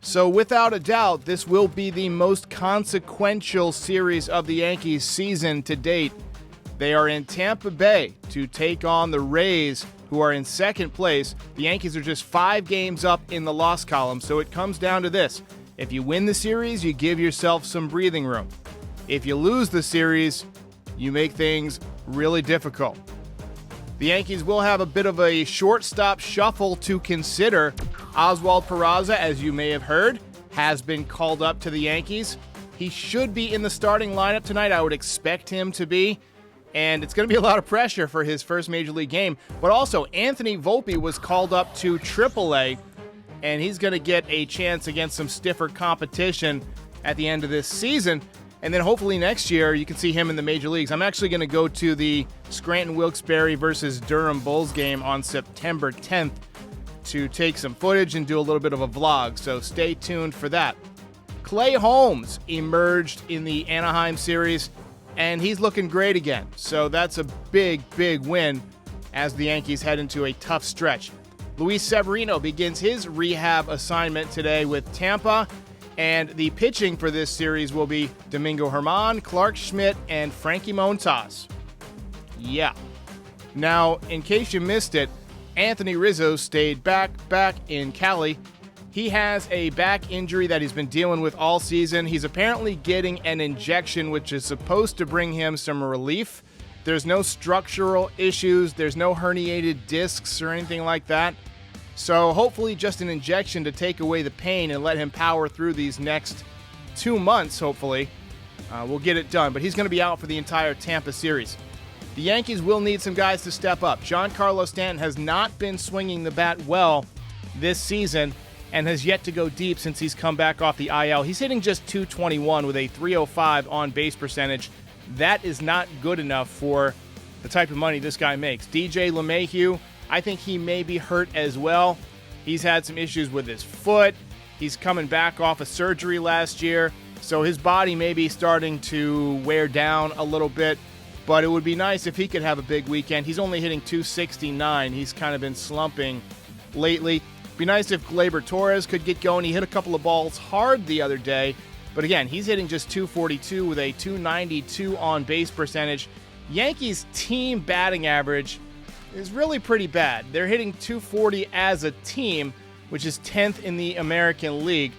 So without a doubt, this will be the most consequential series of the Yankees season to date. They are in Tampa Bay to take on the Rays, who are in second place. The Yankees are just 5 games up in the loss column, so it comes down to this. If you win the series, you give yourself some breathing room. If you lose the series, you make things really difficult. The Yankees will have a bit of a shortstop shuffle to consider. Oswald Peraza, as you may have heard, has been called up to the Yankees. He should be in the starting lineup tonight. I would expect him to be. And it's going to be a lot of pressure for his first Major League game. But also, Anthony Volpe was called up to AAA, and he's going to get a chance against some stiffer competition at the end of this season. And then hopefully next year you can see him in the major leagues. I'm actually going to go to the Scranton Wilkes-Barre versus Durham Bulls game on September 10th to take some footage and do a little bit of a vlog, so stay tuned for that. Clay Holmes emerged in the Anaheim series, and he's looking great again. So that's a big, big win as the Yankees head into a tough stretch. Luis Severino begins his rehab assignment today with Tampa. And the pitching for this series will be Domingo Germán, Clark Schmidt, and Frankie Montas. Yeah. Now, in case you missed it, Anthony Rizzo stayed back in Cali. He has a back injury that he's been dealing with all season. He's apparently getting an injection, which is supposed to bring him some relief. There's no structural issues. There's no herniated discs or anything like that. So hopefully just an injection to take away the pain and let him power through these next 2 months, hopefully. We'll get it done, but he's going to be out for the entire Tampa series. The Yankees will need some guys to step up. Giancarlo Stanton has not been swinging the bat well this season and has yet to go deep since he's come back off the IL. He's hitting just .221 with a .305 on-base percentage. That is not good enough for the type of money this guy makes. DJ LeMahieu, I think he may be hurt as well. He's had some issues with his foot. He's coming back off a surgery last year, so his body may be starting to wear down a little bit, but it would be nice if he could have a big weekend. He's only hitting .269. He's kind of been slumping lately. Be nice if Gleyber Torres could get going. He hit a couple of balls hard the other day, but again, he's hitting just .242 with a .292 on-base percentage. Yankees' team batting average is really pretty bad. They're hitting .240 as a team, which is 10th in the American League.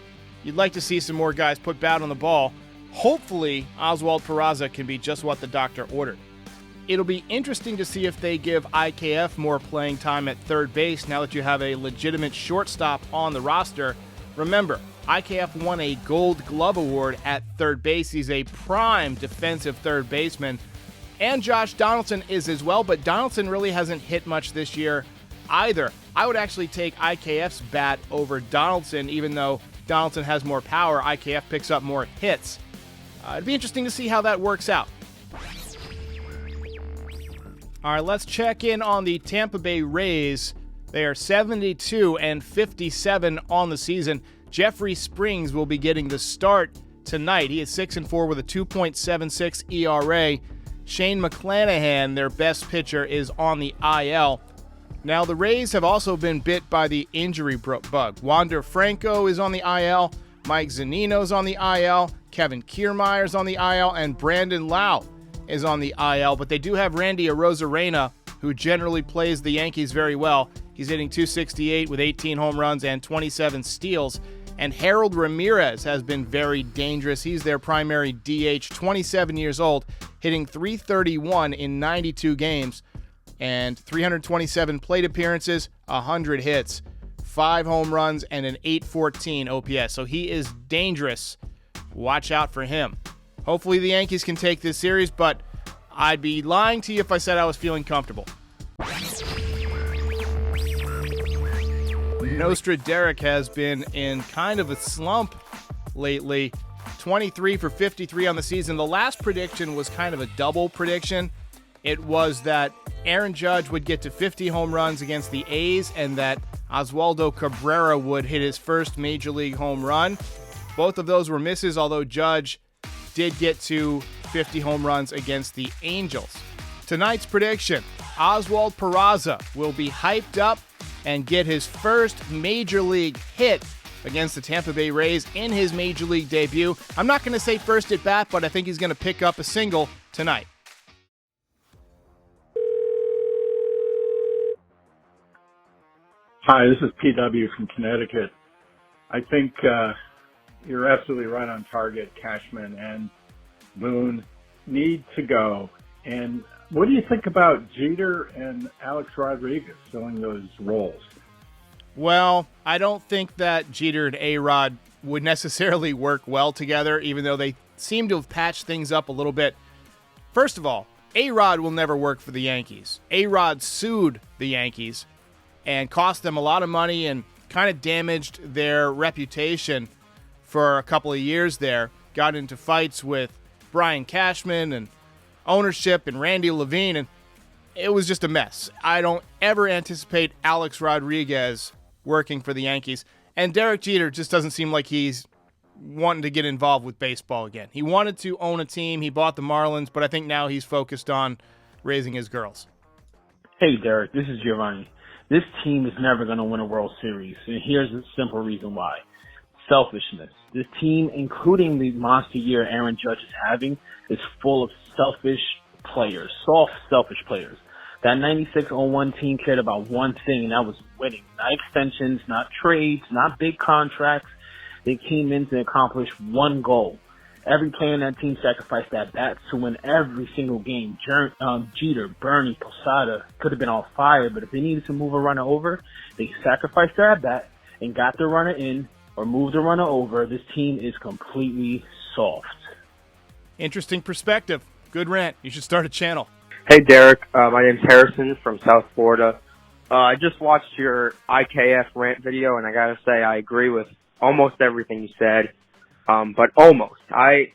You'd like to see some more guys put bat on the ball. Hopefully, Oswald Peraza can be just what the doctor ordered. It'll be interesting to see if they give IKF more playing time at third base now that you have a legitimate shortstop on the roster. Remember, IKF won a Gold Glove Award at third base. He's a prime defensive third baseman. And Josh Donaldson is as well, but Donaldson really hasn't hit much this year either. I would actually take IKF's bat over Donaldson, even though Donaldson has more power. IKF picks up more hits. It'd be interesting to see how that works out. All right, let's check in on the Tampa Bay Rays. They are 72-57 on the season. Jeffrey Springs will be getting the start tonight. He is 6-4 with a 2.76 ERA. Shane McClanahan, their best pitcher, is on the IL. Now, the Rays have also been bit by the injury bug. Wander Franco is on the IL, Mike Zunino's on the IL, Kevin Kiermaier's on the IL, and Brandon Lau is on the IL. But they do have Randy Arozarena, who generally plays the Yankees very well. He's hitting .268 with 18 home runs and 27 steals. And Harold Ramirez has been very dangerous. He's their primary DH, 27 years old, hitting .331 in 92 games and 327 plate appearances, 100 hits, 5 home runs, and an .814 OPS. So he is dangerous. Watch out for him. Hopefully the Yankees can take this series, but I'd be lying to you if I said I was feeling comfortable. Nostra Derek has been in kind of a slump lately. 23 for 53 on the season. The last prediction was kind of a double prediction. It was that Aaron Judge would get to 50 home runs against the A's and that Oswaldo Cabrera would hit his first major league home run. Both of those were misses, although Judge did get to 50 home runs against the Angels. Tonight's prediction, Oswald Peraza will be hyped up and get his first major league hit against the Tampa Bay Rays in his Major League debut. I'm not going to say first at bat, but I think he's going to pick up a single tonight. Hi, this is PW from Connecticut. I think you're absolutely right on target. Cashman and Boone need to go. And what do you think about Jeter and Alex Rodriguez filling those roles? Well, I don't think that Jeter and A-Rod would necessarily work well together, even though they seem to have patched things up a little bit. First of all, A-Rod will never work for the Yankees. A-Rod sued the Yankees and cost them a lot of money and kind of damaged their reputation for a couple of years there. Got into fights with Brian Cashman and ownership and Randy Levine, and it was just a mess. I don't ever anticipate Alex Rodriguez working for the Yankees. And Derek Jeter just doesn't seem like he's wanting to get involved with baseball again. He wanted to own a team. He bought the Marlins, but I think now he's focused on raising his girls. Hey, Derek, this is Giovanni. This team is never going to win a World Series, and here's a simple reason why. Selfishness. This team, including the monster year Aaron Judge is having, is full of selfish players, soft, selfish players. That 96-01 team cared about one thing, and that was winning. Not extensions, not trades, not big contracts. They came in to accomplish one goal. Every player on that team sacrificed their bats to win every single game. Jeter, Bernie, Posada could have been on fire, but if they needed to move a runner over, they sacrificed their bat and got the runner in or moved the runner over. This team is completely soft. Interesting perspective. Good rant. You should start a channel. Hey, Derek. My name's Harrison from South Florida. I just watched your IKF rant video, and I got to say I agree with almost everything you said. But almost. I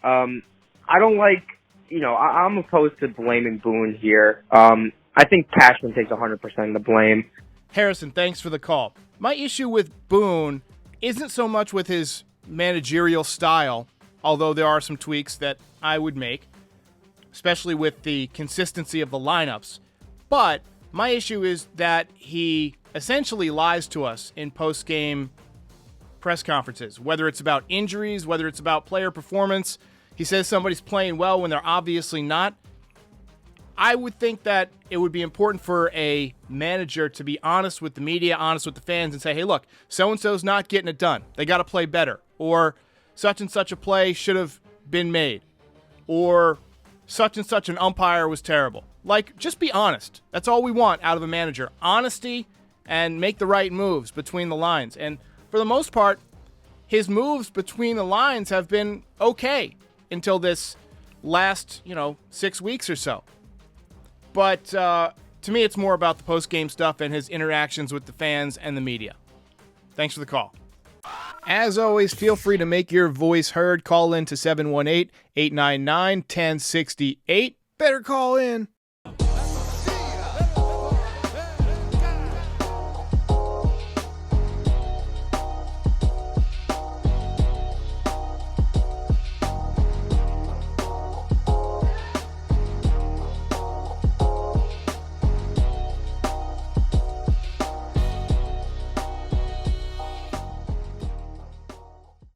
don't like, I'm opposed to blaming Boone here. I think Cashman takes 100% of the blame. Harrison, thanks for the call. My issue with Boone isn't so much with his managerial style, although there are some tweaks that I would make, especially with the consistency of the lineups. But my issue is that he essentially lies to us in post-game press conferences, whether it's about injuries, whether it's about player performance. He says somebody's playing well when they're obviously not. I would think that it would be important for a manager to be honest with the media, honest with the fans, and say, hey, look, so-and-so's not getting it done. They got to play better. Or such and such a play should have been made. Or such and such an umpire was terrible. Like, just be honest. That's all we want out of a manager. Honesty and make the right moves between the lines. And for the most part, his moves between the lines have been okay until this last, 6 weeks or so. But to me, it's more about the post-game stuff and his interactions with the fans and the media. Thanks for the call. As always, feel free to make your voice heard. Call in to 718-899-1068. Better call in.